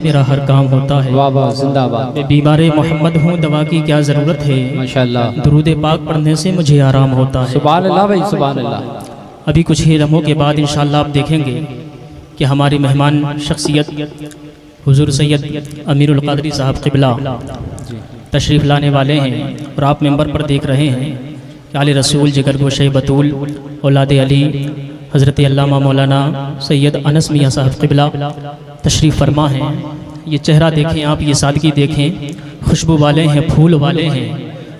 मेरा हर काम होता है। वाह वाह, जिंदाबाद। मैं बीमार मोहम्मद हूँ, दवा की क्या ज़रूरत है। माशाल्लाह, दुरूद पाक पढ़ने से मुझे आराम होता है। सुभान अल्लाह भाई, सुभान अल्लाह। अभी कुछ ही लम्हों के बाद इंशाअल्लाह आप देखेंगे कि हमारी मेहमान शख्सियत हुजूर सैयद अमीरुल क़ादरी साहब क़िबला तशरीफ़ लाने वाले हैं और आप मेंबर पर देख रहे हैं कि आले रसूल जिगर गोशे बतूल औलाद अली हज़रत अल्लामा मौलाना सैयद अनस मियाँ साहब क़िबला तशरीफ़ फरमा हैं। ये चेहरा देखें आप, ये सादगी देखें, खुशबू वाले हैं, फूल वाले हैं,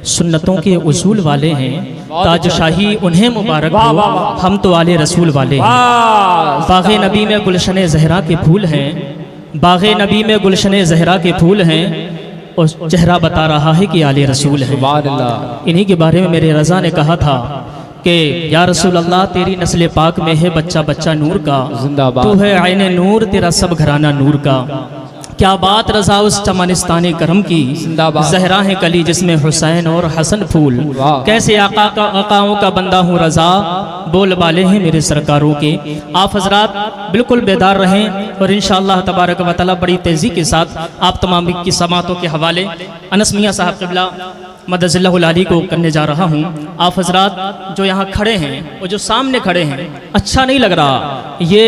सुन्नतों के उसूल वाले हैं। ताजशाही उन्हें मुबारक हो, हम तो आले रसूल वाले हैं। बाग़े नबी में गुलशन ज़हरा के फूल हैं, बाग़े नबी में गुलशन ज़हरा के फूल हैं और चेहरा बता रहा है कि आले रसूल है। इन्हीं के बारे में मेरे रज़ा ने कहा था कि या रसूल अल्लाह, तेरी नस्ल पाक में है बच्चा बच्चा नूर का, तू है आईने नूर, तेरा सब घराना नूर का। क्या बात रज़ा उस चमनिस्ताने करम की, ज़हरा है कली जिसमें हुसैन और हसन फूल। कैसे आकाओं का बंदा हूँ रज़ा, बोल वाले हैं मेरे सरकारों के। आप हजरात बिल्कुल बेदार रहें और इंशाअल्लाह तबारक व तआला बड़ी तेज़ी के साथ आप तमाम की समातों के हवाले अनस मियाँ साहब क़िबला मदज़िल्लाहुल आली को करने जा रहा हूँ। आप हजरात जो यहाँ खड़े हैं और जो सामने खड़े हैं, अच्छा नहीं लग रहा, ये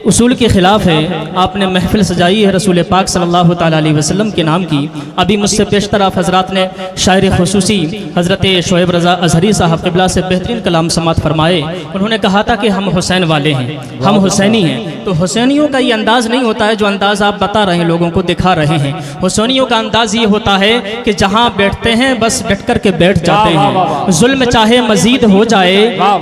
उसूल के ख़िलाफ़ है। आपने महफिल सजाई है रसूल पाक सल्लल्लाहु ताला अलैहि वसल्लम के नाम की। अभी मुझसे पेशतर आप हजरात ने शायर खुसूसी हज़रत शोएब रज़ा अज़हरी साहब क़िबला से बेहतरीन कलाम समात फरमाए। उन्होंने कहा था कि हम हुसैन वाले हैं, हम हुसैनी हैं। तो हुसैनियों का ये अंदाज़ नहीं होता है जो अंदाज़ आप बता रहे हैं, लोगों को दिखा रहे हैं। हुसैनियों का अंदाज़ ये होता है कि जहाँ बैठते हैं बस डट कर के बैठ जाते हैं। जुल्म चाहे मजीद हो जाए,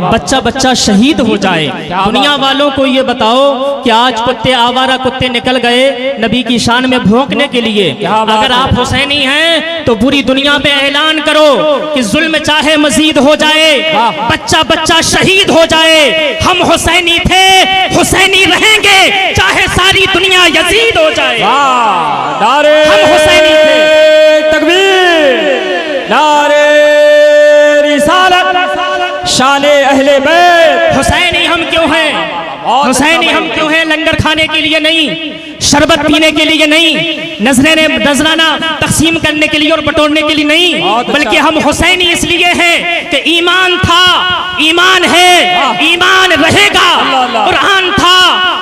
बच्चा बच्चा शहीद हो जाए। दुनिया वालों को ये बताओ कि आज कुत्ते आवारा कुत्ते निकल गए नबी की शान में भौंकने के लिए। अगर आप हुसैनी हैं तो पूरी दुनिया में ऐलान करो कि जुल्म चाहे मजीद हो जाए, बच्चा बच्चा शहीद हो जाए, हम हुसैनी थे, हुसैनी रहेंगे, चाहे सारी दुनिया यजीद हो जाए। हम हुसैनी थे। तकबीर, नारे रिसालत, शाने अहले बैत। हुसैनी हम क्यों हैं? हुसैनी हम क्यों हैं? लंगर खाने के लिए नहीं, शरबत पीने के लिए नहीं, नजराना तकसीम करने के लिए और बटोरने के लिए नहीं, बल्कि हम हुसैनी इसलिए हैं कि ईमान था, ईमान है, ईमान रहेगा। कुरान था,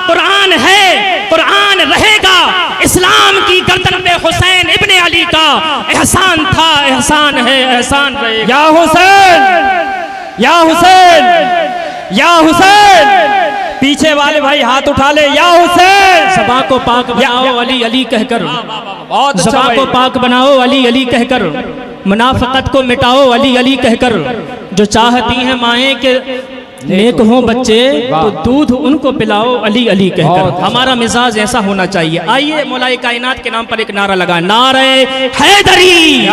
कुरान है, कुरान रहेगा। इस्लाम की गर्दन पे हुसैन इब्ने अली का एहसान था, एहसान है, एहसान रहेगा। या हुसैन, या हुसैन, या हुसैन। पीछे वाले भाई हाथ उठा ले, या हुसैन। ज़बां को पाक बनाओ अली अली कहकर, ज़बां को पाक बनाओ अली अली कहकर, मुनाफ़िक़त को मिटाओ अली अली कहकर। जो चाहती हैं माएँ के नेक हों बच्चे, तो दूध उनको पिलाओ अली अली कहकर। हमारा मिजाज ऐसा होना चाहिए। आइए मौलाए कायनात के नाम पर एक नारा लगाएं, नारे हैदरी,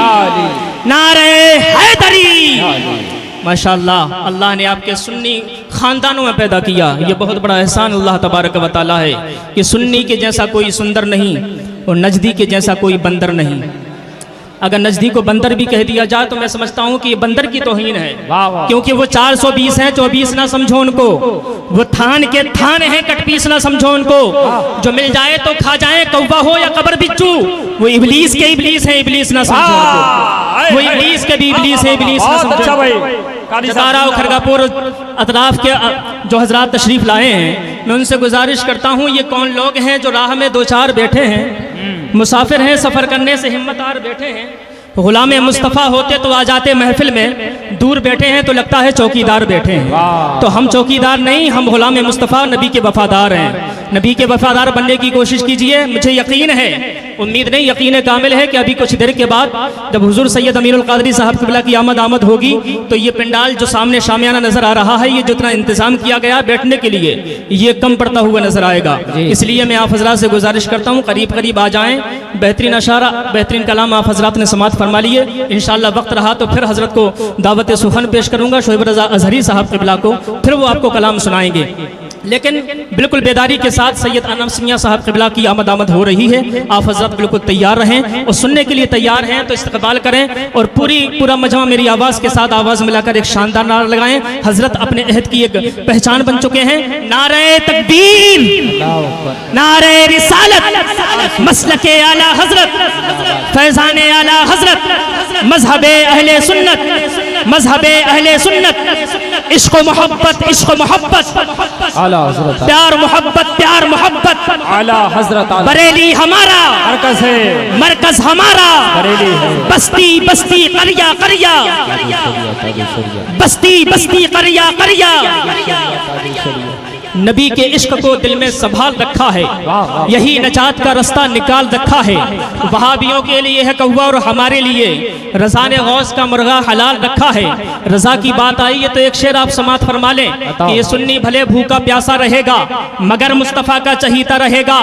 नारे हैदरी। माशाअल्लाह, अल्लाह ने आपके सुन्नी ख़ानदानों में पैदा किया। ये बहुत बड़ा एहसान अल्लाह तबारक व तआला है कि सुन्नी के जैसा कोई सुंदर नहीं और नजदी के जैसा कोई बंदर नहीं। अगर नजदी को बंदर भी कह दिया जाए तो मैं समझता हूँ कि ये बंदर की तौहीन है, क्योंकि वो 420 हैं, 24 ना समझो उनको। वो थान के थान हैं, कटपीस ना समझो उनको। जो मिल जाए तो खा जाए, कौवा हो या कबर बिच्छू। वो इबलीस के इबलीस हैं, इबलीस ना समझो उनको। वो इबलीस के भी इबलीस हैं, इबलीस ना समझो। जदारा और खरगापुर अतराफ के जो हजरात तशरीफ़ लाए हैं, मैं उनसे गुजारिश करता हूँ, ये कौन लोग हैं जो राह में दो चार बैठे हैं, मुसाफिर हैं, सफ़र करने से हिम्मतार बैठे हैं। गुलाम मुस्तफ़ा होते तो आ जाते महफिल में, दूर बैठे हैं तो लगता है चौकीदार बैठे हैं। तो हम चौकीदार नहीं, हम गुलाम मुस्तफ़ा नबी के वफ़ादार हैं। नबी के वफ़ादार बनने की कोशिश कीजिए। मुझे यकीन है, उम्मीद नहीं यकीन कामिल है कि अभी कुछ देर के बाद जब हुजूर सैयद अमीरुल क़ादरी साहब क़िबला की आमद होगी तो ये पंडाल जो सामने शामियाना नज़र आ रहा है, ये जितना इंतज़ाम किया गया बैठने के लिए, ये कम पड़ता हुआ नज़र आएगा। इसलिए मैं आप हज़रात से गुजारिश करता हूँ करीब करीब आ जाएँ। बेहतरीन अशारा, बेहतरीन कलाम आप हज़रात ने समात फरमा लिए। इंशाअल्लाह वक्त रहा तो फिर हज़रत को दावत सुखन पेश करूँगा, शोएब रज़ा अज़हरी साहब क़िबला को, फिर वो आपको कलाम सुनाएंगे। लेकिन बिल्कुल बेदारी के साथ सैयद अनम सिंह साहब क़िबला की आमद हो रही है। आप हज़रत बिल्कुल तैयार रहें और सुनने के लिए तैयार हैं तो इस्तक़बाल करें और पूरा मजमा मेरी आवाज़ के साथ आवाज़ मिलाकर एक शानदार नारा लगाएं। हज़रत अपने अहद की एक पहचान बन चुके हैं। नारे तकबीर, नारे रिसालत, मसलके आला हज़रत, फैज़ाने आला हज़रत, मज़हबे अहले सुन्नत, मज़हबे अहले सुन्नत, इश्क़ मोहब्बत, इश्क़ मोहब्बत, आला हज़रत, प्यार मोहब्बत, प्यार मोहब्बत, आला हज़रत, बरेली हमारा मरकज़ है, मरकज हमारा, बरेली है, बस्ती बस्ती करिया करिया, बस्ती बस्ती करिया करिया, नबी के इश्क को दिल में संभाल रखा है, यही नजात का रास्ता निकाल रखा है। वहाबियों के लिए है कौवा और हमारे लिए रज़ा ने गौस का मुर्गा हलाल रखा है। रज़ा की बात आई है तो एक शेर आप समात फरमा लें कि ये सुन्नी भले भूखा प्यासा रहेगा मगर मुस्तफ़ा का चहीता रहेगा।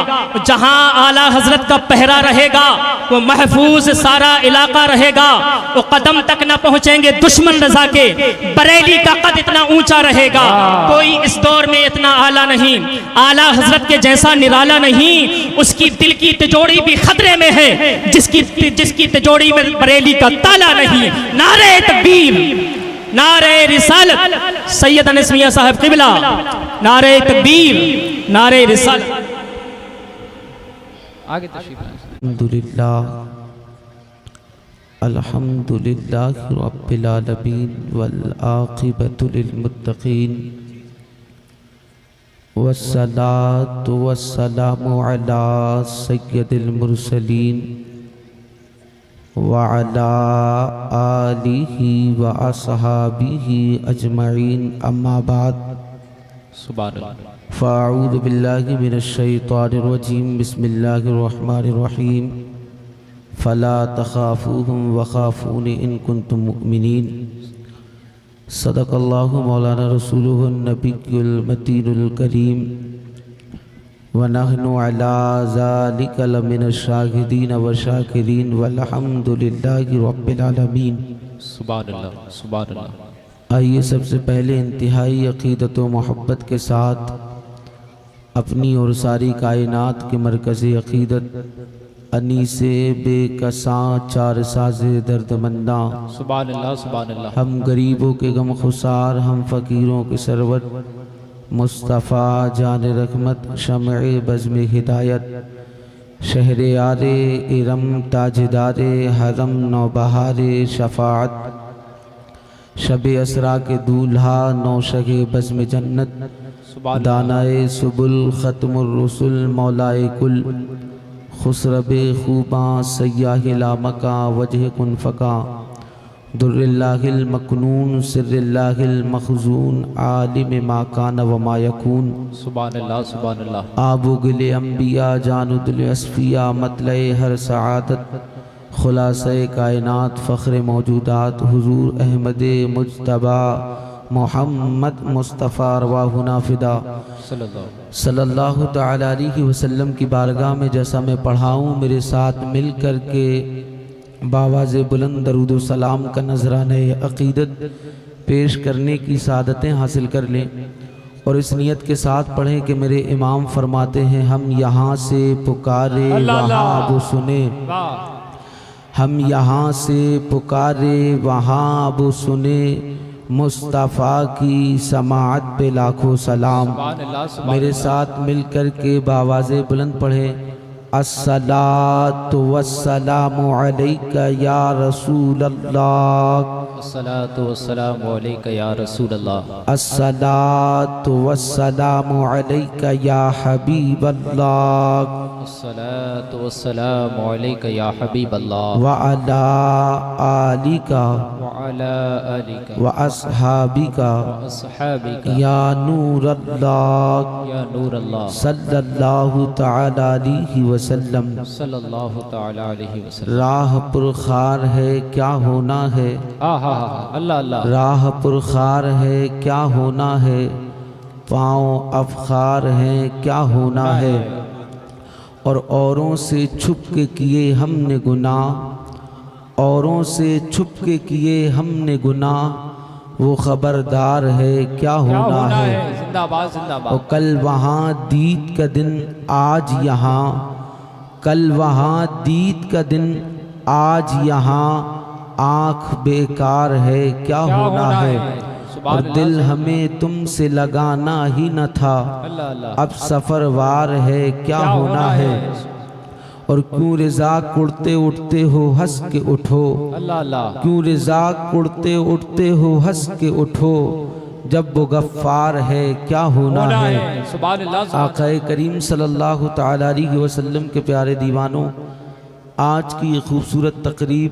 जहां आला हजरत का पहरा रहेगा वो महफूज सारा इलाका रहेगा। वो कदम तक न पहुंचेंगे दुश्मन रज़ा के। बरेली का कद इतना ऊंचा रहेगा, कोई इस दौर में इतना आला नहीं, आला हजरत के जैसा निराला नहीं। उसकी दिल की तिजोरी भी खतरे में है, जिसकी तिजोरी में बरेली का ताला नहीं। नारे तकबीर, नारे रिसालत, सैयद अनस मियां साहब क़िबला, नारे तकबीर, नारे रिसालत। आगे तशरीफ अल्हम्दुलिल्लाह रब्बिल आलमीन वल आक़िबतु लिल मुत्तक़ीन वस्सलातु वस्सलामु अला सय्यदिल मुरसलीन व अला आलिहि व अस्हाबिहि अजमईन, अम्मा बाद। फ़अऊज़ु बिल्लाहि मिनश शैतानिर रजीम, बिस्मिल्लाहिर रहमानिर रहीम। फ़ला तख़ाफ़ूहुम वख़ाफ़ूनी इन कुन्तुम मुअमिनीन। सदक़ल्लाहु मौलाना रसूलुहुन नबियुल मतीनुल करीम व नहनु अला ज़ालिका लमिनश शाहिदीन व शाकिरीन वल्हम्दुलिल्लाहि रब्बिल आलमीन। सुभानअल्लाह, सुभानअल्लाह। आइए सबसे पहले इंतहाई अक़ीदत व मोहब्बत के साथ अपनी और सारी कायनात के मरकज़ अक़ीदत अनीसे बेकसां चार साज़े दर्दमंदा, सुभानअल्लाह, सुभानअल्लाह। हम गरीबों के गम खुसार, हम फ़कीरों के सरवत, मुस्तफ़ा जान रहमत, शम्अ बज़्म हिदायत, शहरे आरे इरम, ताजदारे हरम, नौबहारे शफ़ाअत, शब असरा के दूल्हा, नौशगे बज़्म जन्नत, दानाए सुबुल, ख़त्मुर रुसुल, मौलाए कुल, खुसरबे खूबा, सय्याह लामका, वजह कुन फ़का, दुर्रिल्लाहिल मकनून, सिर्रिल्लाहिल मखज़ून, आलिम मा कान व मा यकून। सुभानअल्लाह, सुभानअल्लाह। आबुगिल अंबिया, जानुदुल अस्फिया, मतले हर सआदत, खुलासे कायनात, फ़ख्र मौजूदात, हुजूर अहमद मुज्तबा मोहम्मद मुस्तफ़ा रवाहुना फ़िदा सल्लल्लाहु तआला अलैहि वसल्लम की बारगाह में जैसा मैं पढ़ाऊँ, मेरे साथ मिल कर के बावाज़े बुलंद दरूद व सलाम का नजराने अक़ीदत पेश करने की सादतें हासिल कर लें और इस नियत के साथ पढ़ें कि मेरे इमाम फरमाते हैं, हम यहाँ से पुकारे वहाँ वो सुने, हम यहाँ से पुकारे वहाँ वो सुने, मुस्तफ़ा की समाअत पे लाखों सलाम। मेरे साथ मिल कर के बावाज़े बुलंद पढ़े, अस्सलातु वस्सलामु अलैका या रसूल अल्लाह, अस्सलातु वस्सलामु अलैका या रसूल अल्लाह, अस्सलातु वस्सलामु अलैका या हबीब अल्लाह, अस्सलातु वस्सलामु अलैका या हबीब अल्लाह, व अला आलिका व अला आलिका व अस्हाबिका अस्हाबिका या नूर अल्लाह, या नूर अल्लाह, सल्लल्लाहु तआला अलैहि वसल्लम। सल्लल्लाहु तआला अलैहि वसल्लम। राह पुरखार है क्या होना है, आहा, अल्लाह अल्लाह। राह पुरखार है क्या होना है, पाँव अफखार हैं क्या होना है, और औरों से छुप के किए हमने गुनाह, औरों से छुप के किए हमने गुनाह, वो खबरदार है क्या होना है। जिंदाबाद जिंदाबाद। और कल वहाँ दीद का दिन आज यहाँ, कल वहाँ दीद का दिन आज यहाँ, आँख बेकार है क्या होना है, और दिल हमें तुमसे लगाना ही न था, अल्लाह अल्लाह। अब सफ़रवार है क्या होना है, और क्यों रिज़ाक उड़ते उठते हो हंस के उठो, अल्लाह अल्लाह। क्यों रिज़ाक उड़ते उठते हो हंस के उठो, जब वो गफ्फार है क्या होना है। सुभान अल्लाह। आक़ाए करीम सल्लल्लाहु तआला अलैहि वसल्लम के प्यारे दीवानों, आज की ये खूबसूरत तकरीब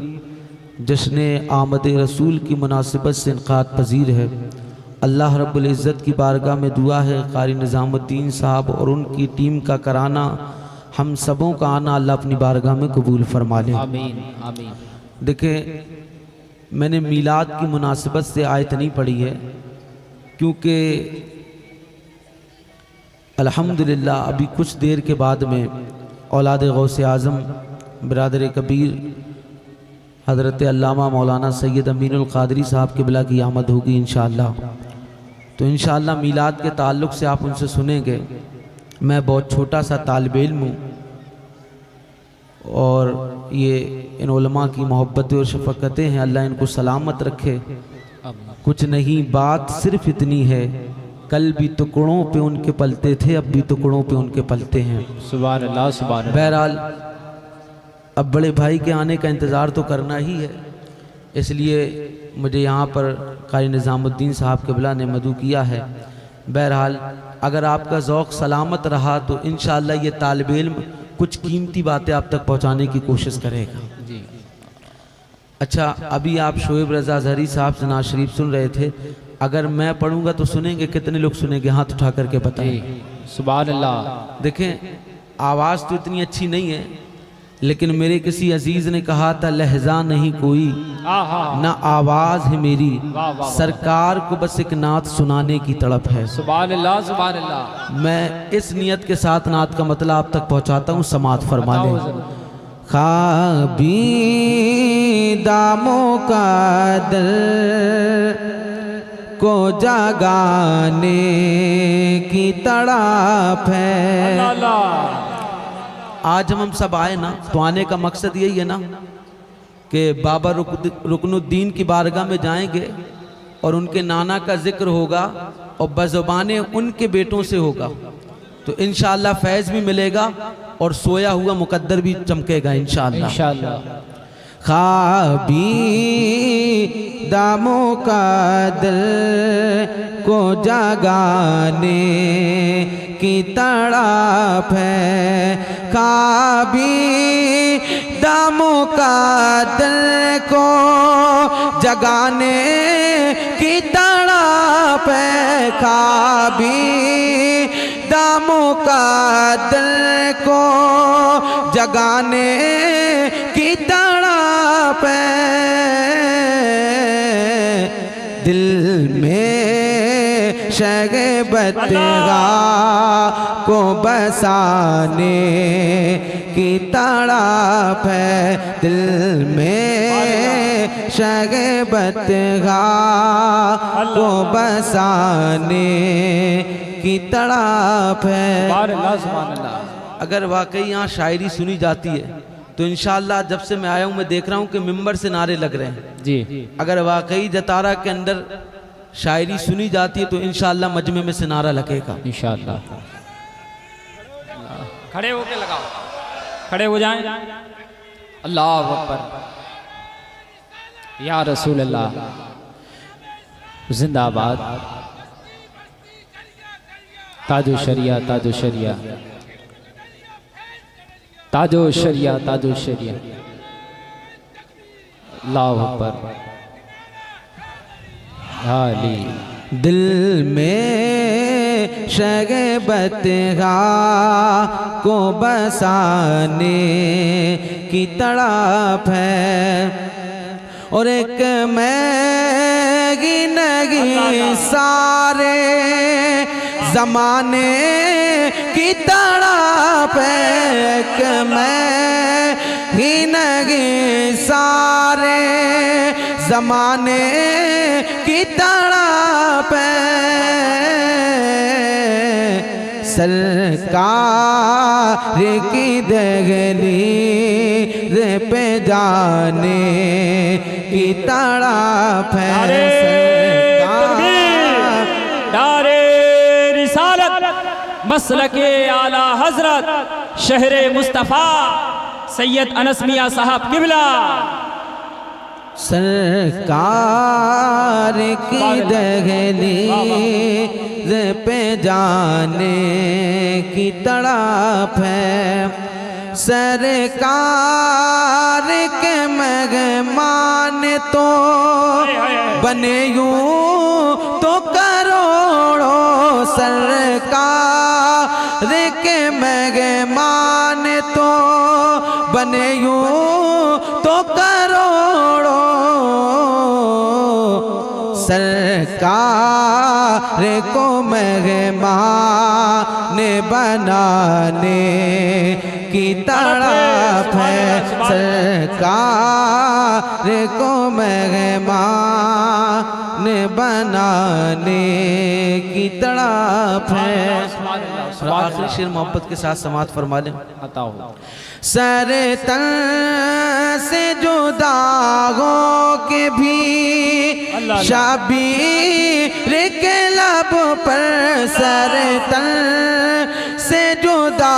जश्न आमद रसूल की मुनासिबत से इनक़ाद पजीर है। अल्लाह रब्बुल इज़्ज़त की बारगाह में दुआ है क़ारी निज़ामुद्दीन साहब और उनकी टीम का कराना, हम सबों का आना अल्लाह अपनी बारगाह में कबूल फरमा ले। आमीन आमीन। देखें, मैंने मीलाद की मुनासिबत से आयत नहीं पढ़ी है, क्योंकि अल्हम्दुलिल्लाह अभी कुछ देर के बाद में औलाद गौसे आज़म बिरादर कबीर हज़रत अल्लामा मौलाना सैयद अमीनुल क़ादरी साहब क़िबला की आमद होगी इंशाअल्लाह। तो इंशाअल्लाह मीलाद के ताल्लुक़ से आप उनसे सुनेंगे। मैं बहुत छोटा सा तालिब इल्म हूँ, और ये इन उलमा की मोहब्बतें और शफ़क़तें हैं, अल्लाह इनको सलामत रखे। कुछ नहीं बात सिर्फ़ इतनी है, कल भी टुकड़ों पे उनके पलते थे, अब भी टुकड़ों पे उनके पलते हैं। सुभान अल्लाह सुभान अल्लाह। बहरहाल अब बड़े भाई के आने का इंतज़ार तो करना ही है, इसलिए मुझे यहाँ पर क़ारी निज़ामुद्दीन साहब क़िबला ने मदू किया है। बहरहाल अगर आपका ज़ौक़ सलामत रहा तो इंशाअल्लाह ये तालिब इल्म कुछ कीमती बातें आप तक पहुँचाने की कोशिश करेगा जी। अच्छा, अभी आप शोएब रज़ा ज़हरी साहब से नाज़ शरीफ सुन रहे थे, अगर मैं पढ़ूंगा तो सुनेंगे? कितने लोग सुनेंगे? हाथ उठा करके बताएं। सुभान अल्लाह। देखें, आवाज़ तो इतनी अच्छी नहीं है, लेकिन मेरे किसी अजीज़ ने कहा था, लहजा नहीं कोई ना आवाज़ है मेरी, सरकार को बस एक नात सुनाने की तड़प है। सुभान अल्लाह सुभान अल्लाह। मैं इस नियत के साथ नात का मतलब आप तक पहुंचाता हूँ, समात फरमा लें। ख्वाबी दामों का दर को जगाने की तड़प है। आज हम सब आए ना, तो आने का मकसद यही है ना कि बाबा रुकनुद्दीन की बारगाह में जाएंगे और उनके नाना का जिक्र होगा और बज़ुबाने उनके बेटों से होगा, तो इंशाअल्लाह फैज़ भी मिलेगा और सोया हुआ मुकद्दर भी चमकेगा इंशाअल्लाह। ख्वाबी दामों का दिल को जगाने की तड़प है, ख्वाबी दामों का दिल को जगाने की तड़प है, ख्वाबी दामों का दिल को जगाने की तड़प है, दिल में शगबतगा को बसाने की तड़प है, दिल में शगबतगा को बसाने की तड़प है। अगर वाकई यहाँ शायरी सुनी जाती है तो इंशाअल्लाह जब से मैं आया हूँ मैं देख रहा हूँ कि मिंबर से नारे लग रहे हैं जी। अगर वाकई जतारा के अंदर शायरी सुनी जाती है तो इंशाअल्लाह मजमे में से नारा लगेगा इंशाअल्लाह। खड़े होके लगाओ, खड़े हो जाएं। अल्लाह अकबर, या रसूल अल्लाह जिंदाबाद। ताजो शरिया ताजो शरिया ताजो शरिया ताजो शरिया। अल्लाह अकबर। हाली दिल में शगबतगा को बसाने की तड़प है और एक मैगी नगी सारे जमाने की तड़प है, एक मैगी नगी सारे जमाने की तड़प है, सरकार की दहलीज़ पे जाने की तड़प है। नारे रिसालत मसलके आला हजरत शहरे मुस्तफ़ा सैयद अनस मियां साहब किबला। सरकार की दहलीज़ पे जाने की तड़प है। सरकार के मेहमान तो बने यूं तो करोड़ों, सरकार के मेहमान तो बने यूं तो करोड़ों, सरकार को मेहमान बनाने की तड़प है। सरकार को मेहमान बनाने की तड़प है। और आखिरी शेर मोहब्बत के साथ समात फरमा लें। सर तन से जुदा हो के भी शबीर के लब पर, सर तन से जुदा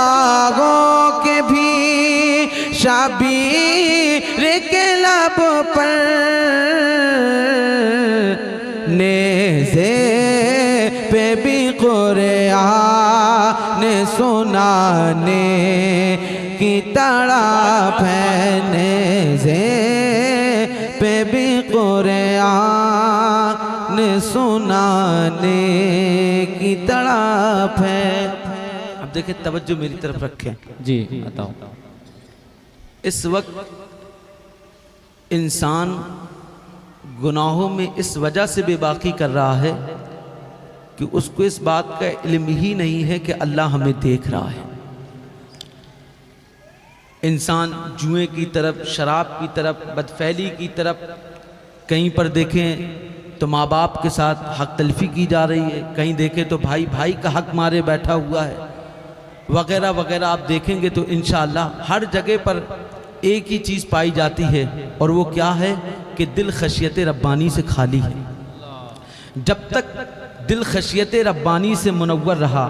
हो के भी शबीर के लब पर, नेज़े पे भी कुरान सुनाने की तड़प है। नेज़े पे भी कुरान सुनाने की तड़प है। अब देखिए, तवज्जो मेरी तरफ रखें जी, बताओ। इस वक्त इंसान गुनाहों में इस वजह से बेबाकी कर रहा है कि उसको इस बात का इल्म ही नहीं है कि अल्लाह हमें देख रहा है। इंसान जुए की तरफ, शराब की तरफ, बदफैली की तरफ, कहीं पर देखें तो माँ बाप के साथ हक तलफी की जा रही है, कहीं देखें तो भाई भाई का हक मारे बैठा हुआ है, वगैरह वगैरह। आप देखेंगे तो इंशाअल्लाह हर जगह पर एक ही चीज़ पाई जाती है, और वो क्या है कि दिल खशियत रब्बानी से खाली है। जब तक दिल खशियत रब्बानी से मुनव्वर रहा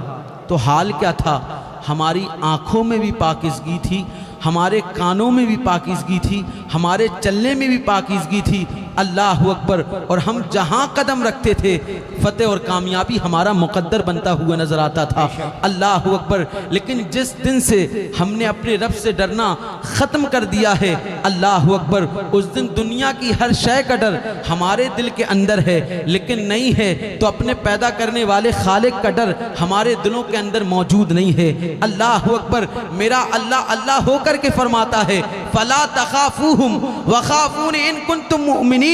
तो हाल क्या था, हमारी आँखों में भी पाकीज़गी थी, हमारे कानों में भी पाकीज़गी थी, हमारे चलने में भी पाकीज़गी थी। अल्लाह अकबर। और हम जहाँ कदम रखते थे फतेह और कामयाबी हमारा मुकद्दर बनता हुआ नजर आता था। अल्लाह अकबर। लेकिन जिस दिन से हमने अपने रब से डरना ख़त्म कर दिया है, अल्लाह अकबर, उस दिन दुनिया की हर शय का डर हमारे दिल के अंदर है, लेकिन नहीं है तो अपने पैदा करने वाले खालिक का डर हमारे दिलों के अंदर मौजूद नहीं है। अल्लाह अकबर। मेरा अल्लाह अल्लाह होकर के फरमाता है, फला तखाफूहुम वखाफूनी इन कुंतुम मुमिनीन।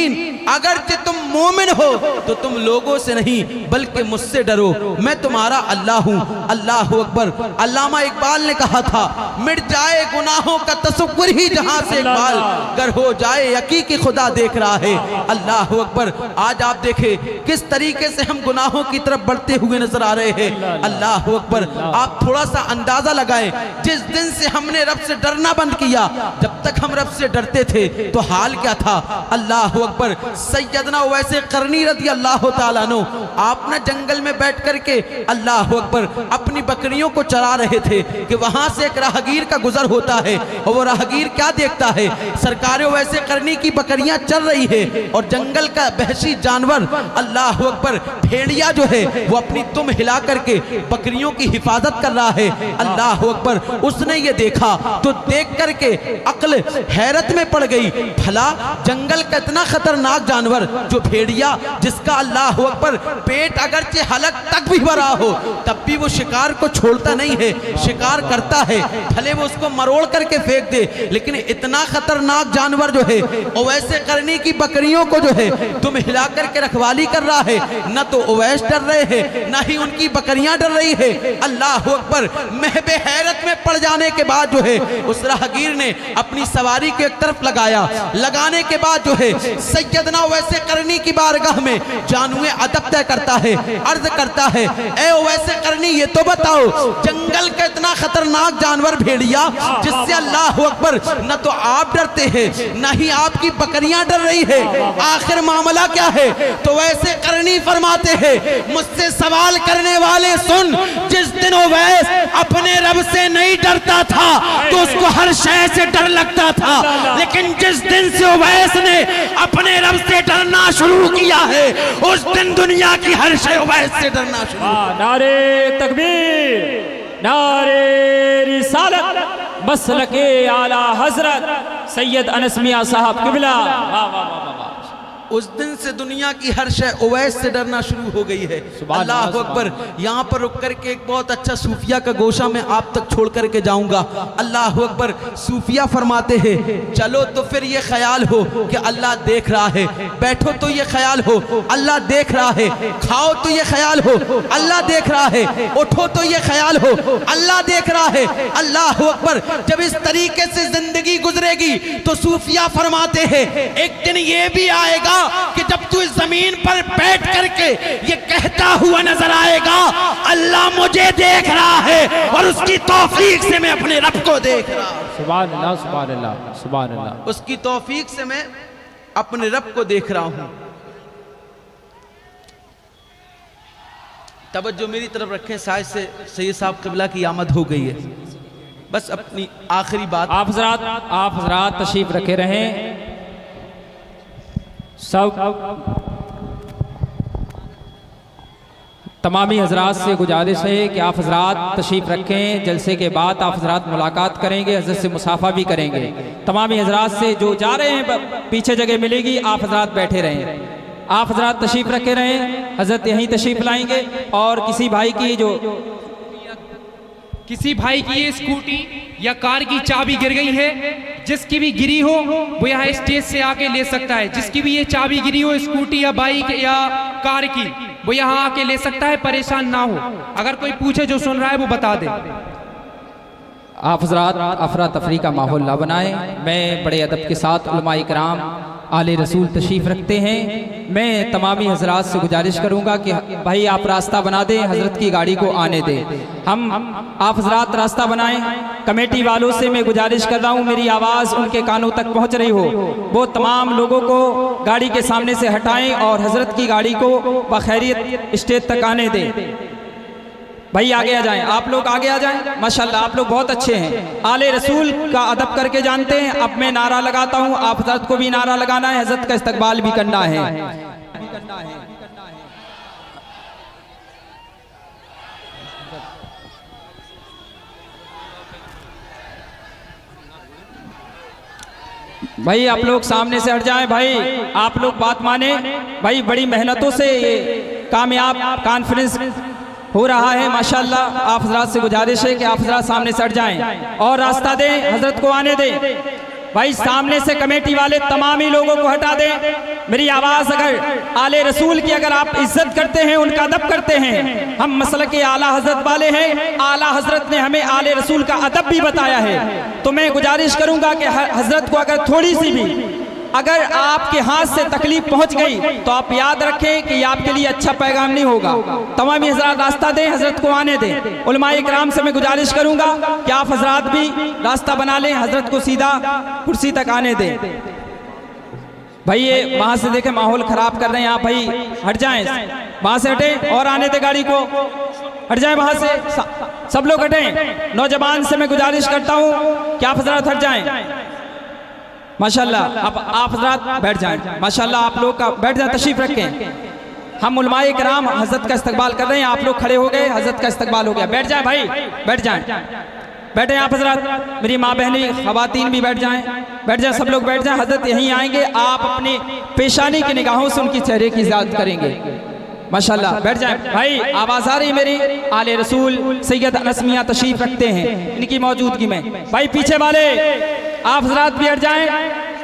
अगर तुम मोमिन हो तो तुम लोगों से नहीं बल्कि मुझसे डरो, मैं तुम्हारा अल्लाह हूँ। अल्लाह अकबर। अल्लामा इकबाल ने कहा था, मिट जाए गुनाहों का तसव्वुर ही जहां से इकबाल, गर हो जाए हकीकी खुदा देख रहा है। अल्लाह अकबर। आज आप देखें किस तरीके से हम गुनाहों की तरफ बढ़ते हुए नजर आ रहे हैं। अल्लाह अकबर। आप थोड़ा सा अंदाजा लगाएं, जिस दिन से हमने रब से डरना बंद किया, जब तक हम रब से डरते थे तो हाल क्या था। अल्लाह अकबर। सैयदना वैसे करनी रज़ी अल्लाह ताला अन्हु, आप ना जंगल में बैठ करके अल्लाह अकबर अपनी बकरियों को चरा रहे थे कि वहां से एक राहगीर का गुजर होता है, और वो राहगीर क्या देखता है, सरकारों वैसे करनी की बकरियां चल रही है और जंगल का वहशी जानवर अल्लाह अकबर भेड़िया जो है वो अपनी दुम हिला करके बकरियों की हिफाजत कर रहा है। अल्लाह अकबर। उसने ये देखा तो देख करके अक्ल हैरत में पड़ गई, भला जंगल का इतना खतरनाक जानवर जो भेड़िया, जिसका अल्लाह अकबर पेट अगरचे हलक तक भी भरा हो तब भी वो शिकार को छोड़ता नहीं है, शिकार करता है, भले वो उसको मरोड़ करके फेंक दे, लेकिन इतना खतरनाक जानवर जो है ओवैसे करनी की बकरियों को जो है तुम हिला करके रखवाली कर रहा है। न तो ओवैस डर रहे हैं न ही उनकी बकरियां डर रही है। अल्लाह अकबर। महबे हैरत में पड़ जाने के बाद जो है उस राहगीर ने अपनी सवारी को एक तरफ लगाया, लगाने के बाद जो है सैयदना वैसे करनी की बारगाह में जानूए अदब तय करता है, अर्ज करता है, ए वैसे करनी ये तो बताओ, जंगल का इतना खतरनाक जानवर भेड़िया जिससे अल्लाह अकबर न तो आप डरते हैं न ही आपकी बकरियां डर रही है, आखिर मामला क्या है? तो वैसे करनी फरमाते हैं, मुझसे सवाल करने वाले सुन, जिस दिन उवैस अपने रब से नहीं डरता था तो उसको हर शय से डर लगता था, लेकिन जिस दिन से उवैस ने अपने रब से डरना शुरू किया है उस दिन दुनिया की हर शय उवैस से डरना शुरू। नारे तकबीर, नारे रिसालत, मसलके आला हजरत सैयद अनस मियां साहब किबला। वाह वाह वाह वाह। उस दिन से दुनिया की हर शय उवैस से डरना शुरू हो गई है। अल्लाह अकबर। यहाँ पर रुक करके एक बहुत अच्छा सूफिया का गोशा मैं आप तक छोड़ करके जाऊंगा। अल्लाह अकबर। सूफिया फरमाते हैं, चलो तो फिर ये ख्याल हो कि अल्लाह देख रहा है, बैठो तो ये ख्याल हो अल्लाह देख रहा है, खाओ तो ये ख्याल हो अल्लाह देख रहा है, उठो तो ये ख्याल हो अल्लाह देख रहा है। अल्लाह अकबर। जब इस तरीके से जिंदगी गुजरेगी तो सूफिया फरमाते हैं, एक दिन ये भी आएगा कि जब तू इस जमीन पर बैठ करके ये कहता हुआ नजर आएगा, अल्लाह मुझे देख रहा है और उसकी तौफीक से मैं अपने रब को देख रहा हूं। सुभान अल्लाह, सुभान अल्लाह, सुभान अल्लाह। उसकी तौफीक से मैं अपने रब को देख रहा हूं। तवज्जो मेरी तरफ रखें, शायद से सैयद साहब क़िबला की आमद हो गई है। बस अपनी आखिरी बात आप हजरात तशरीफ रखे रहें। सब तमामी हजरात से गुजारिश है कि आप हजरात तशरीफ़ रखें। जलसे के बाद आप हजरात मुलाकात करेंगे, हजरत से मुसाफा भी करेंगे। तमामी हजरात से जो जा रहे हैं पीछे जगह मिलेगी, आप हजरात बैठे रहें। आप हजरात तशरीफ़ रखे रहें, हजरत यहीं तशरीफ़ लाएंगे। और किसी भाई की ये स्कूटी या कार की चाबी गिर गई है, जिसकी भी गिरी हो वो यहाँ स्टेज से आके ले सकता है। जिसकी भी ये चाबी गिरी हो स्कूटी या बाइक या कार की, वो यहाँ आके ले सकता है, परेशान ना हो। अगर कोई पूछे जो सुन रहा है वो बता दे। आप हजरात अफरा तफरी का माहौल ना बनाएं। मैं बड़े अदब के साथ उलमा इकराम आले रसूल तशरीफ़ रखते हैं। मैं तमामी हजरात से गुजारिश करूंगा कि भाई आप रास्ता बना दें, हजरत की गाड़ी को आने दें। आप हजरात रास्ता बनाएं। कमेटी वालों से मैं गुजारिश कर रहा हूं, मेरी आवाज़ उनके कानों तक पहुंच रही हो, वो तमाम लोगों को गाड़ी के सामने से हटाएं और हजरत की गाड़ी को बखैरियत स्टेज तक आने दें। भाई आगे आ जाएं, आप लोग आगे आ जाएं। माशाल्लाह आप लोग बहुत अच्छे हैं, आले रसूल का अदब करके जानते हैं। अब मैं नारा लगाता हूं, आप हजरत को भी नारा लगाना है, हजरत का इस्तकबाल भी करना है। भाई आप लोग सामने से हट जाएं। भाई आप लोग बात माने। भाई बड़ी मेहनतों से ये कामयाब कॉन्फ्रेंस हो रहा है माशाल्लाह। आप हजरात से गुजारिश है कि आप हजरात सामने से हट जाएं और रास्ता दें, हजरत को आने दें। भाई सामने से कमेटी वाले तमामी लोगों को हटा दें। मेरी आवाज़ अगर आले रसूल की अगर आप इज्जत करते हैं, उनका अदब करते हैं, हम मसलक के आला हजरत वाले हैं, आला हजरत ने हमें आले रसूल का अदब भी बताया है, तो मैं गुजारिश करूंगा कि हजरत को अगर थोड़ी सी भी अगर आपके हाथ से तकलीफ पहुंच गई तो आप याद रखें कि ये आपके लिए अच्छा पैगाम नहीं होगा। तमामी हजरात रास्ता दें, हजरत को आने दें। उलमाए इकराम से मैं गुजारिश करूंगा कि आप हजरात भी रास्ता बना लें, हजरत को सीधा कुर्सी तक आने दें। भाई ये वहां से देखें माहौल खराब कर रहे हैं आप, भाई हट जाएं, वहां से हटें और आने दें गाड़ी को, हट जाएं वहां से, सब लोग हटें। नौजवान से मैं गुजारिश करता हूं कि आप हजरात हट जाएं। माशाल्लाह आप हजरात बैठ जाएं। माशाल्लाह आप लोग का बैठ जाए, तशरीफ रखें। हम उलमाए किराम हजरत का इस्तकबाल कर रहे हैं, आप लोग खड़े हो गए, हजरत का इस्तकबाल हो गया। बैठ जाएं भाई, बैठ जाएं, बैठे आप हजरात। मेरी माँ बहनी खवातीन भी बैठ जाएं, बैठ जाएं, सब लोग बैठ जाएं। हजरत यहीं आएंगे, आप अपनी पेशानी की निगाहों से उनकी चेहरे की इजाज़त करेंगे। माशाल्लाह बैठ जाएं भाई। आवाज़ आ रही मेरी? आले रसूल सैयद अनस मियां तशरीफ रखते हैं, इनकी मौजूदगी में। भाई पीछे वाले आप हजरात भी हट जाएं।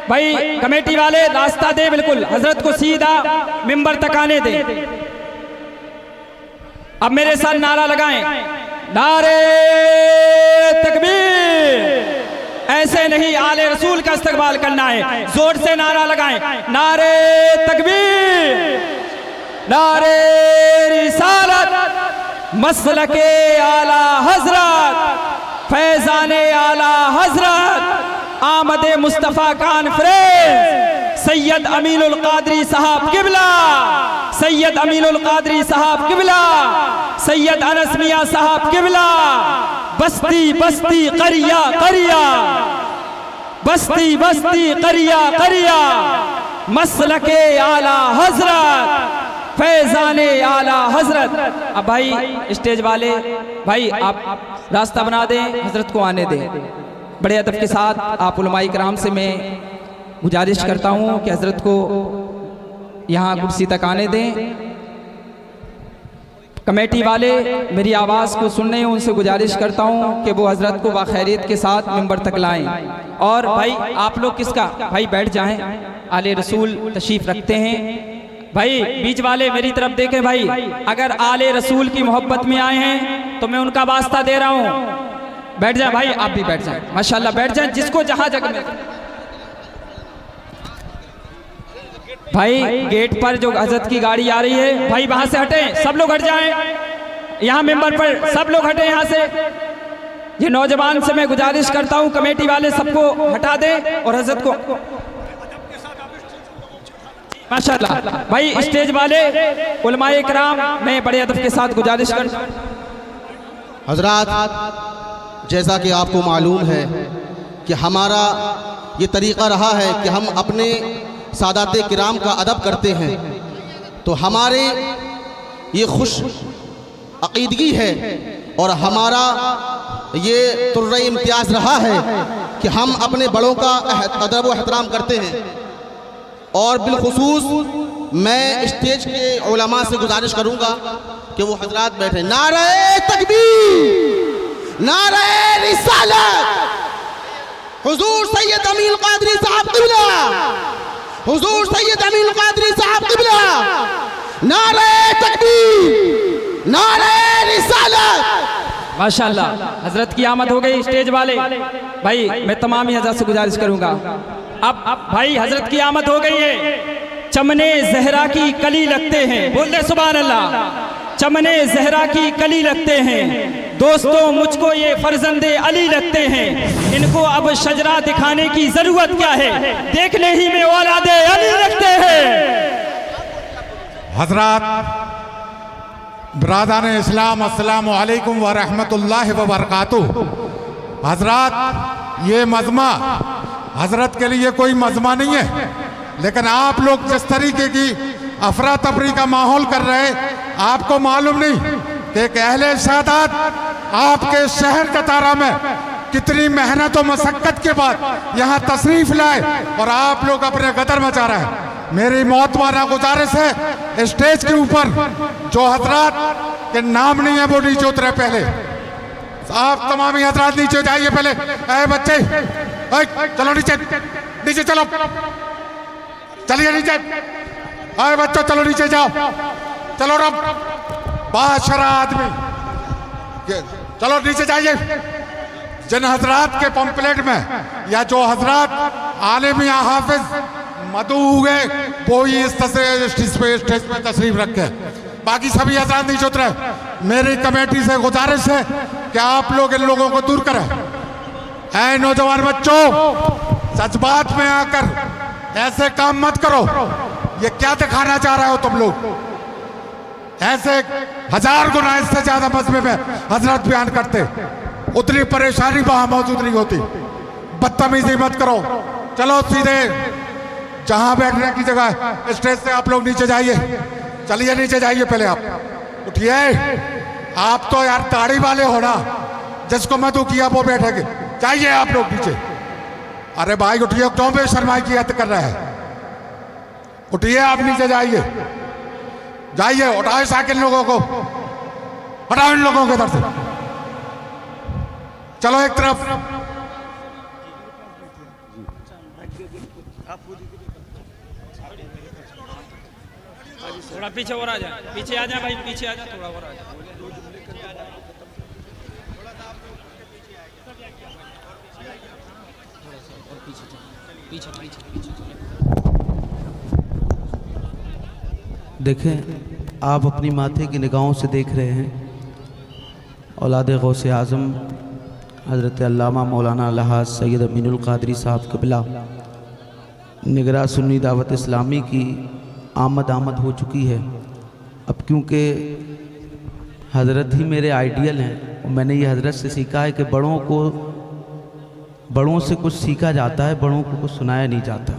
भाई कमेटी वाले रास्ता दे, बिल्कुल हजरत को सीधा मिंबर तक आने दें। अब मेरे साथ नारा लगाएं, नारे तकबीर, ऐसे नहीं आले रसूल का इस्तकबाल करना है। जोर से नारा लगाएं, नारे तकबीर, नारे रिसालत, मसलके आला हजरत, फैजाने आला हजरत, आमदे मुस्तफ़ा कॉन्फ्रेंस, सैयद अमीनुल कादरी साहब किबला, सैयद अमीनुल कादरी साहब किबला, सैयद अनस मियां साहब किबला, बस्ती बस्ती करिया करिया, बस्ती बस्ती करिया करिया, मसलके आला हजरत, फैजाने आला हजरत। अब भाई स्टेज वाले भाई आप रास्ता बना दें, हजरत को आने दें। बड़े अदब के साथ आप उलमाए किराम से मैं गुजारिश करता हूं कि हजरत को यहाँ कुर्सी तक आने दें। कमेटी वाले मेरी आवाज़ को सुन रहे हैं, उनसे गुजारिश करता हूं कि वो हजरत को बाखैरियत के साथ मिंबर तक लाएं। और भाई आप लोग किसका भाई बैठ जाएं, आले रसूल तशरीफ रखते हैं। भाई बीच वाले मेरी तरफ देखें भाई, अगर आले रसूल की मोहब्बत में आए हैं तो मैं उनका वास्ता दे रहा हूं, बैठ जाए भाई, आप भी बैठ जाए, माशाल्लाह बैठ जाए, जिसको जहां जगह में। भाई गेट पर जो हजरत की गाड़ी आ रही है भाई वहां से हटें, सब लोग हट जाएं, यहाँ मेंबर पर सब लोग हटें यहाँ से। ये नौजवान से मैं गुजारिश करता हूँ कमेटी वाले सबको हटा दें और हजरत को माशाल्लाह। भाई स्टेज वाले उलमाए किराम मैं बड़े अदब के साथ गुजारिश कर। हजरात, जैसा कि आपको मालूम है कि हमारा ये तरीक़ा रहा है कि हम अपने सादाते किराम का अदब करते हैं, तो हमारे ये खुश अक़ीदगी है और हमारा ये तुर्रे इम्तियाज़ रहा है कि हम अपने बड़ों का अदब व एहतराम करते हैं। और बिलखुसूस मैं स्टेज के उलमा से गुजारिश करूँगा कि वो हजरात बैठे। नारे तकबीर, नारे रिसालत, हुजूर सैयद अमीनुल कादरी साहब किबला, हुजूर सैयद अमीनुल कादरी साहब किबला, नारे तकबीर, नारे रिसालत। माशाल्लाह हजरत की आमद हो गई। स्टेज वाले भाई मैं तमाम ही हजरत से गुजारिश करूंगा, अब भाई हजरत की आमद हो गई है। चमने जहरा की कली लगते हैं, बोल दे सुभान अल्लाह। चमने जहरा की कली लगते हैं, दोस्तों मुझको ये फर्जंदे अली लगते हैं। इनको अब शजरा दिखाने की जरूरत क्या है, देखने ही में औलादे अली लगते हैं। हजरात ब्रादान इस्लाम, अस्सलामु अलैकुम व रहमतुल्लाहि व बरकातुहू। हजरात ये मजमा हजरत के लिए कोई मजमा नहीं है, लेकिन आप लोग जिस तरीके की अफरा तफरी का माहौल कर रहे हैं, आपको मालूम नहीं कि एक अहले सादात आपके शहर कतारा में कितनी मेहनत और मशक्कत के बाद यहाँ तशरीफ लाए और आप लोग अपने गदर मचा रहे हैं। मेरी मोहतबारा गुजारिश है स्टेज के ऊपर जो हजरात के नाम नहीं है वो नीचे उतरे। पहले आप तमाम हजरात नीचे जाइए पहले। ऐ बच्चे चलो नीचे, नीचे चलो, चलिए नीचे। आए बच्चों चलो नीचे जाओ, चलो रब बादशाह आदमी, चलो नीचे जाइए। जिन हजरात के पंपलेट में या जो हजरात आलिम या हाफिज मदू हुए वो ही इस स्टेज पे तशरीफ रखे, बाकी सभी हजरात नीचे उतरे। मेरी कमेटी से गुजारिश है कि आप लोग इन लोगों को दूर करें। ऐ नौजवान बच्चों, जज्बात में आकर ऐसे काम मत करो। ये क्या दिखाना चाह रहे हो तुम लोग? ऐसे हजार गुना इससे ज्यादा मजमे में हजरत बयान करते, उतनी परेशानी वहां मौजूद नहीं होती। बदतमीजी मत करो। चलो सीधे जहां बैठने की जगह स्टेज से आप लोग नीचे जाइए। चलिए नीचे जाइए, पहले आप उठिए। आप तो यार दाढ़ी वाले हो ना, जिसको मधु किया वो बैठेंगे। जाइए आप लोग नीचे। अरे भाई उठिए, क्यों बेशर्माई की हद कर रहे हैं? उठिए आप नीचे जाइए, जाइए। उठाओ साकिन लोगों को, हटाओ इन लोगों के तरफ से। चलो एक तरफ। थोड़ा पीछे और आ जाए, पीछे आ जाए भाई, पीछे आ जाए, थोड़ा और आ जाए। देखें, आप अपनी माथे की निगाहों से देख रहे हैं औलाद गौसे आज़म हज़रत अल्लामा मौलाना अलहाज सैयद अमीनुल क़ादरी साहब क़िबला निगरान सुन्नी दावत इस्लामी की आमद हो चुकी है। अब क्योंकि हज़रत ही मेरे आइडियल हैं और मैंने ये हज़रत से सीखा है कि बड़ों से कुछ सीखा जाता है, बड़ों को कुछ सुनाया नहीं जाता।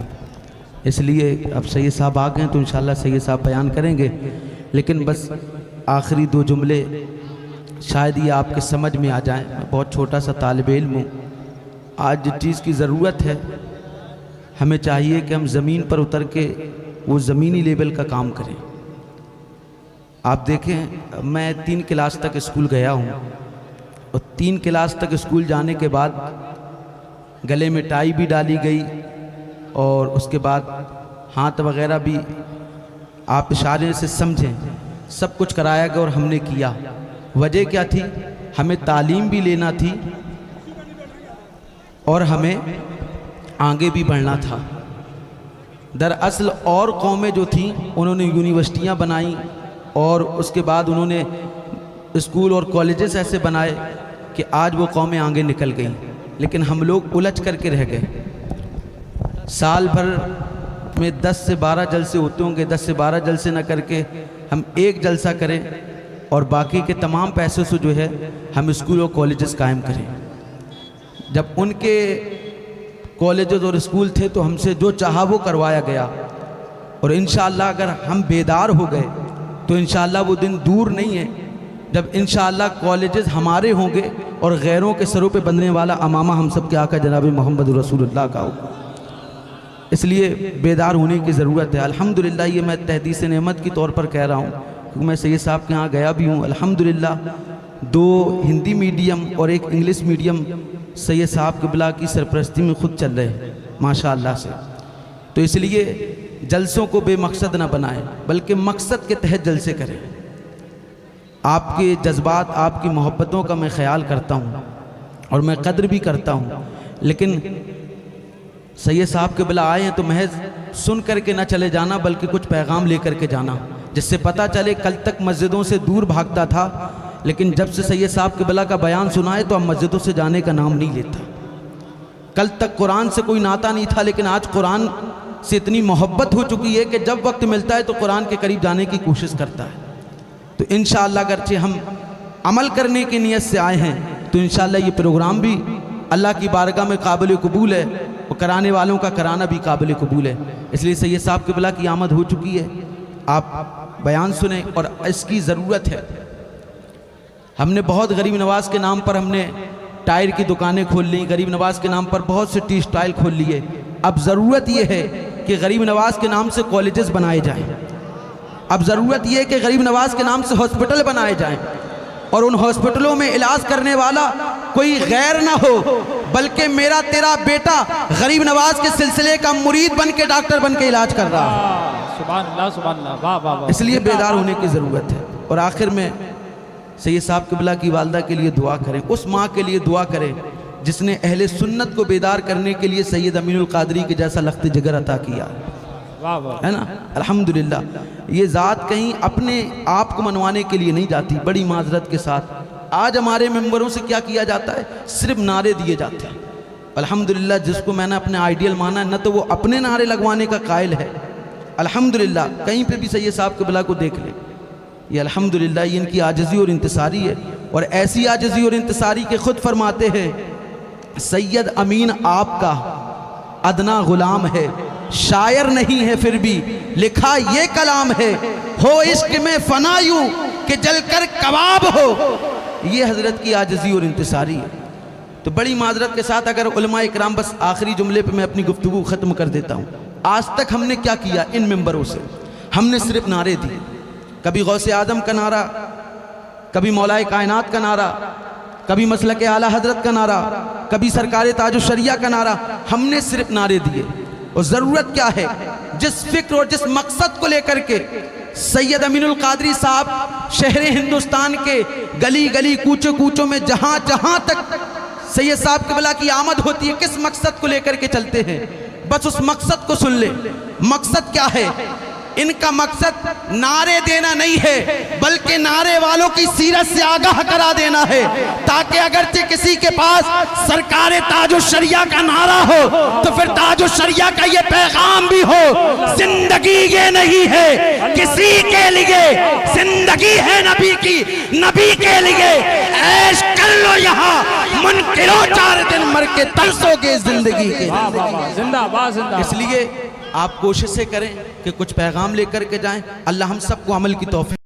इसलिए अब सैयद साहब आ गए तो इंशाल्लाह सैयद साहब बयान करेंगे, लेकिन बस आखिरी 2 जुमले शायद ये आपके समझ में आ जाएं। मैं बहुत छोटा सा तालिब इल्म हूँ। आज जिस चीज़ की ज़रूरत है, हमें चाहिए कि हम ज़मीन पर उतर के वो ज़मीनी लेवल का काम करें। आप देखें, मैं 3 क्लास तक स्कूल गया हूँ और 3 क्लास तक स्कूल जाने के बाद गले में टाई भी डाली गई और उसके बाद हाथ वगैरह भी आप इशारे से समझें सब कुछ कराया गया और हमने किया। वजह क्या थी? हमें तालीम भी लेना थी और हमें आगे भी बढ़ना था। दरअसल और कौमें जो थीं उन्होंने यूनिवर्सिटियां बनाई और उसके बाद उन्होंने स्कूल और कॉलेजेस ऐसे बनाए कि आज वो कौमें आगे निकल गईं, लेकिन हम लोग उलझ करके रह गए। साल भर में 10 से 12 जलसे होते होंगे, 10 से 12 जलसे न करके हम एक जलसा करें और बाकी के तमाम पैसों से जो है हम स्कूल और कॉलेजेस कायम करें। जब उनके कॉलेजेस और स्कूल थे तो हमसे जो चाहा वो करवाया गया और इंशाअल्लाह अगर हम बेदार हो गए तो इंशाअल्लाह वो दिन दूर नहीं है जब इंशाअल्लाह कॉलेजेस हमारे होंगे और गैरों के सरों पे बंधने वाला अमामा हम सब के आका जनाब मोहम्मद रसूलुल्लाह का होगा। इसलिए बेदार होने की ज़रूरत है। अल्हम्दुलिल्लाह, ये मैं तहदीस नेमत के तौर पर कह रहा हूँ क्योंकि मैं सैयद साहब के यहाँ गया भी हूँ। अल्हम्दुलिल्लाह 2 हिंदी मीडियम और 1 इंग्लिश मीडियम सैयद साहब क़िबला की सरपरस्ती में ख़ुद चल रहे हैं माशाअल्लाह से। तो इसलिए जलसों को बेमकसद ना बनाएं बल्कि मकसद के तहत जलसे करें। आपके जज्बात, आपकी मोहब्बतों का मैं ख्याल करता हूँ और मैं कद्र भी करता हूँ, लेकिन सैयद साहब क़िबला आए हैं तो महज सुन करके ना चले जाना बल्कि कुछ पैगाम लेकर के जाना, जिससे पता चले। कल तक मस्जिदों से दूर भागता था, लेकिन जब से सैयद साहब क़िबला का बयान सुना है तो अब मस्जिदों से जाने का नाम नहीं लेता। कल तक कुरान से कोई नाता नहीं था, लेकिन आज कुरान से इतनी मोहब्बत हो चुकी है कि जब वक्त मिलता है तो कुरान के करीब जाने की कोशिश करता है। तो इंशाअल्लाह अगरचे हम अमल करने की नीयत से आए हैं तो इंशाअल्लाह ये प्रोग्राम भी अल्लाह की बारगाह में काबिल कबूल है और कराने वालों का कराना भी काबिल कबूल है। इसलिए सैयद साहब क़िबला की आमद हो चुकी है, आप बयान सुने और इसकी ज़रूरत है। हमने बहुत गरीब नवाज के नाम पर हमने टायर की दुकानें खोल ली, गरीब नवाज के नाम पर बहुत से टी स्टाइल खोल लिए। अब ज़रूरत ये है कि गरीब नवाज के नाम से कॉलेजेस बनाए जाएं। अब ज़रूरत ये है कि गरीब नवाज के नाम से हॉस्पिटल बनाए जाएं और उन हॉस्पिटलों में इलाज करने वाला कोई गैर ना हो बल्कि मेरा तेरा बेटा गरीब नवाज के सिलसिले का मुरीद बन के डॉक्टर बन के इलाज कर रहा है। सुभान अल्लाह, सुभान अल्लाह, वाह वाह वाह। इसलिए बेदार होने की ज़रूरत है। और आखिर में सैयद साहब क़िबला की वालदा के लिए दुआ करें, उस माँ के लिए दुआ करें जिसने अहले सुन्नत को बेदार करने के लिए सैयद अमीनुल क़ादरी के जैसा लख्त जिगर अता किया, वाह वाह, है ना। अल्हम्दुलिल्लाह, ये ज़ात कहीं अपने आप को मनवाने के लिए नहीं जाती। बड़ी माजरत के साथ आज हमारे मेंबरों से क्या किया जाता है, सिर्फ नारे दिए जाते हैं। अल्हम्दुलिल्लाह, जिसको मैंने अपने आइडियल माना है, न तो वो अपने नारे लगवाने का कायल है। अल्हम्दुलिल्लाह, कहीं पे भी सैयद साहब क़िबला को देख ले, ये अल्हम्दुलिल्लाह ये इनकी आजिज़ी और इंतसारी है। और ऐसी आजिज़ी और इंतसारी के खुद फरमाते हैं, सैयद अमीन आपका अदना गुलाम है, शायर नहीं है फिर भी लिखा ये कलाम है, हो इश्क में फना यूं कि जलकर कबाब हो। ये हज़रत की आजिज़ी और इंतसारी है। तो बड़ी माजरत के साथ अगर उलमा इकराम, बस आखिरी जुमले पे मैं अपनी गुफ्तगू ख़त्म कर देता हूँ। आज तक हमने क्या किया इन मेंबरों से, हमने सिर्फ नारे दिए। कभी गौसे आदम का नारा, कभी मौलाए कायनात का नारा, कभी मसलक आला हजरत का नारा, कभी सरकार ताजो शरिया का नारा, हमने सिर्फ नारे दिए। और ज़रूरत क्या है, जिस फिक्र और जिस मकसद को लेकर के सैयद अमीनुल क़ादरी साहब शहर हिंदुस्तान के गली गली कूचों कूचों में जहाँ जहाँ तक सैयद साहब क़िबला की आमद होती है, किस मकसद को लेकर के चलते हैं, बस उस मकसद को सुन ले। मकसद क्या है? इनका मकसद नारे देना नहीं है, बल्कि नारे वालों की सीरत से आगाह करा देना है, ताकि अगरचे किसी के पास सरकार ताजो शरिया का नारा हो तो फिर ताजो शरिया का ये पैगाम भी हो, जिंदगी ये नहीं है किसी के लिए, जिंदगी है नबी की, नबी के लिए, ऐश कर लो यहाँ, मुनकिरो 4 दिन मर के तरसोगे जिंदगी के। जिंदाबाद जिंदाबाद। इसलिए आप कोशिशें करें कि कुछ पैगाम लेकर के जाएं। अल्लाह हम सबको अमल की तौफीक